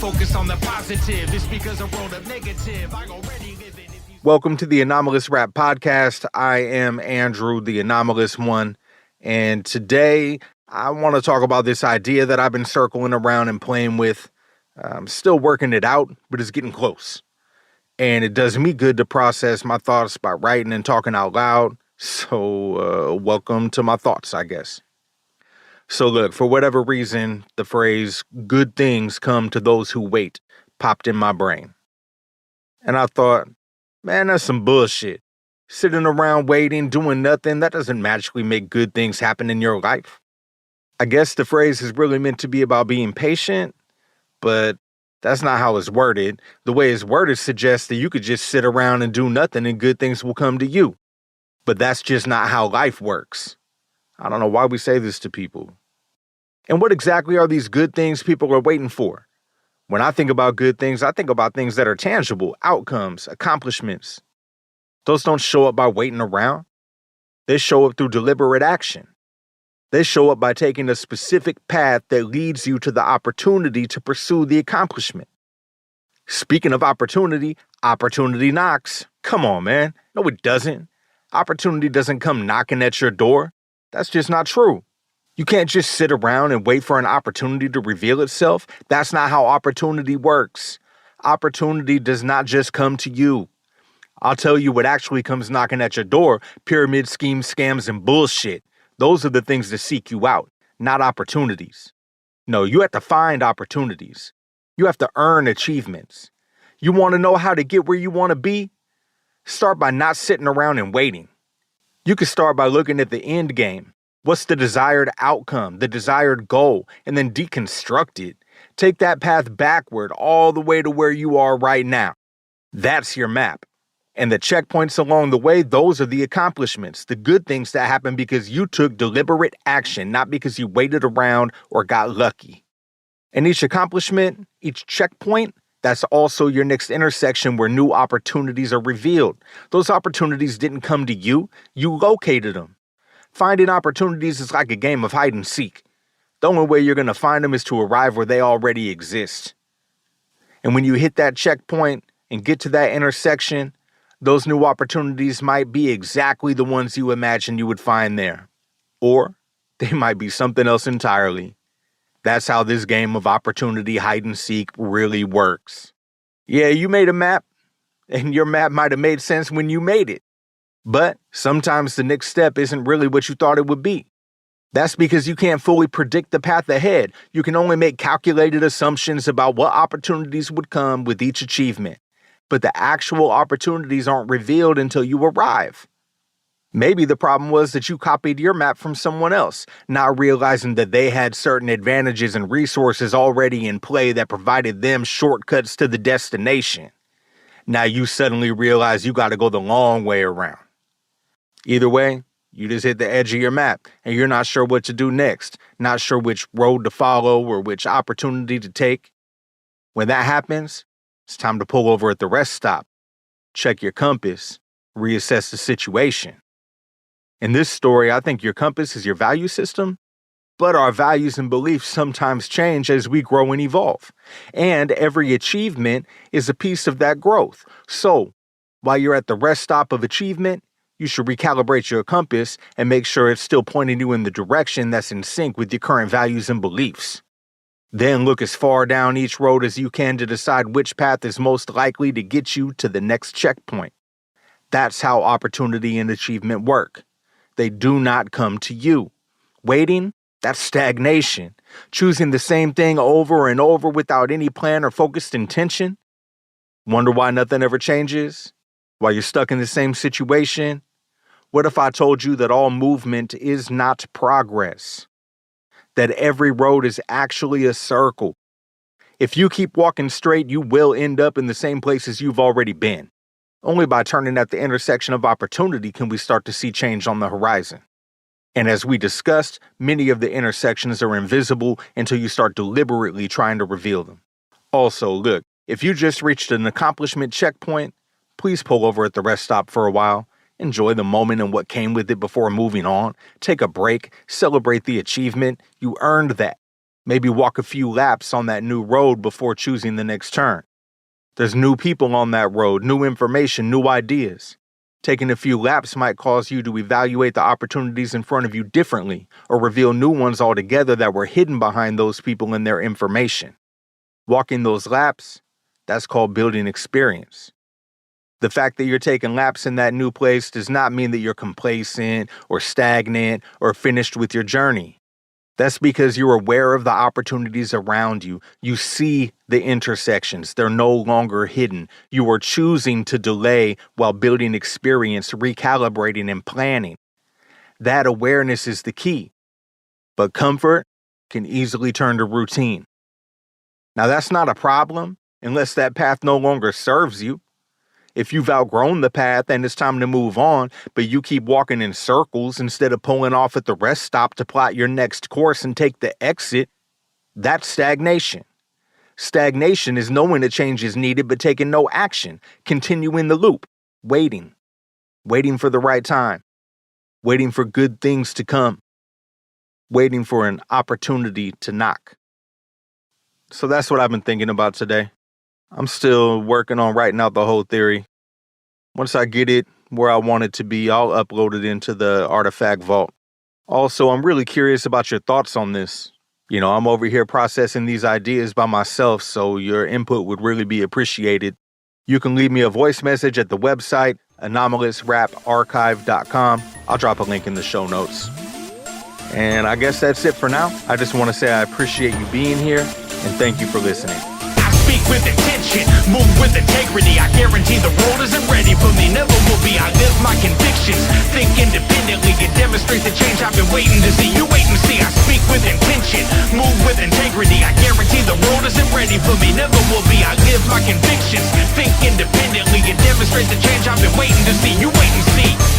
focus on the positive. It's because a world of negative. I already live in it. Welcome to the Anomalous RAP Podcast. I am Andrew, the Anomalous One, and today I want to talk about this idea that I've been circling around and playing with. I'm still working it out, but it's getting close. And it does me good to process my thoughts by writing and talking out loud. So welcome to my thoughts, I guess. So look, for whatever reason, the phrase, good things come to those who wait, popped in my brain. And I thought, man, that's some bullshit. Sitting around waiting, doing nothing, that doesn't magically make good things happen in your life. I guess the phrase is really meant to be about being patient, but that's not how it's worded. The way it's worded suggests that you could just sit around and do nothing and good things will come to you. But that's just not how life works. I don't know why we say this to people. And what exactly are these good things people are waiting for? When I think about good things, I think about things that are tangible, outcomes, accomplishments. Those don't show up by waiting around. They show up through deliberate action. They show up by taking a specific path that leads you to the opportunity to pursue the accomplishment. Speaking of opportunity knocks. Come on, man. No, it doesn't. Opportunity doesn't come knocking at your door. That's just not true. You can't just sit around and wait for an opportunity to reveal itself. That's not how opportunity works. Opportunity does not just come to you. I'll tell you what actually comes knocking at your door: pyramid schemes, scams, and bullshit. Those are the things that seek you out, not opportunities. No, you have to find opportunities. You have to earn achievements. You want to know how to get where you want to be? Start by not sitting around and waiting. You can start by looking at the end game. What's the desired outcome, the desired goal, and then deconstruct it. Take that path backward all the way to where you are right now. That's your map. And the checkpoints along the way, those are the accomplishments, the good things that happen because you took deliberate action, not because you waited around or got lucky. And each accomplishment, each checkpoint, that's also your next intersection where new opportunities are revealed. Those opportunities didn't come to you, you located them. Finding opportunities is like a game of hide and seek. The only way you're going to find them is to arrive where they already exist. And when you hit that checkpoint and get to that intersection, those new opportunities might be exactly the ones you imagined you would find there. Or they might be something else entirely. That's how this game of opportunity hide and seek really works. Yeah, you made a map, and your map might have made sense when you made it. But sometimes the next step isn't really what you thought it would be. That's because you can't fully predict the path ahead. You can only make calculated assumptions about what opportunities would come with each achievement. But the actual opportunities aren't revealed until you arrive. Maybe the problem was that you copied your map from someone else, not realizing that they had certain advantages and resources already in play that provided them shortcuts to the destination. Now you suddenly realize you got to go the long way around. Either way, you just hit the edge of your map and you're not sure what to do next, not sure which road to follow or which opportunity to take. When that happens, it's time to pull over at the rest stop, check your compass, reassess the situation. In this story, I think your compass is your value system, but our values and beliefs sometimes change as we grow and evolve. And every achievement is a piece of that growth. So, while you're at the rest stop of achievement, you should recalibrate your compass and make sure it's still pointing you in the direction that's in sync with your current values and beliefs. Then look as far down each road as you can to decide which path is most likely to get you to the next checkpoint. That's how opportunity and achievement work. They do not come to you. Waiting, that's stagnation. Choosing the same thing over and over without any plan or focused intention. Wonder why nothing ever changes? Why you're stuck in the same situation? What if I told you that all movement is not progress? That every road is actually a circle. If you keep walking straight, you will end up in the same places you've already been. Only by turning at the intersection of opportunity can we start to see change on the horizon. And as we discussed, many of the intersections are invisible until you start deliberately trying to reveal them. Also, look, if you just reached an accomplishment checkpoint, please pull over at the rest stop for a while. Enjoy the moment and what came with it before moving on. Take a break. Celebrate the achievement. You earned that. Maybe walk a few laps on that new road before choosing the next turn. There's new people on that road, new information, new ideas. Taking a few laps might cause you to evaluate the opportunities in front of you differently, or reveal new ones altogether that were hidden behind those people and their information. Walking those laps, that's called building experience. The fact that you're taking laps in that new place does not mean that you're complacent or stagnant or finished with your journey. That's because you're aware of the opportunities around you. You see the intersections. They're no longer hidden. You are choosing to delay while building experience, recalibrating, and planning. That awareness is the key. But comfort can easily turn to routine. Now, that's not a problem unless that path no longer serves you. If you've outgrown the path and it's time to move on, but you keep walking in circles instead of pulling off at the rest stop to plot your next course and take the exit, that's stagnation. Stagnation is knowing a change is needed but taking no action, continuing the loop, waiting for the right time, waiting for good things to come, waiting for an opportunity to knock. So that's what I've been thinking about today. I'm still working on writing out the whole theory. Once I get it where I want it to be, I'll upload it into the artifact vault. Also, I'm really curious about your thoughts on this. I'm over here processing these ideas by myself, so your input would really be appreciated. You can leave me a voice message at the website, anomaloussraparchive.com. I'll drop a link in the show notes. And I guess that's it for now. I just want to say I appreciate you being here, and thank you for listening. Speak with intention, move with integrity. I guarantee the road isn't ready for me, never will be. I live my convictions, think independently, and demonstrate the change I've been waiting to see. You wait and see. I speak with intention, move with integrity. I guarantee the road isn't ready for me, never will be. I live my convictions, think independently, and demonstrate the change I've been waiting to see. You wait and see.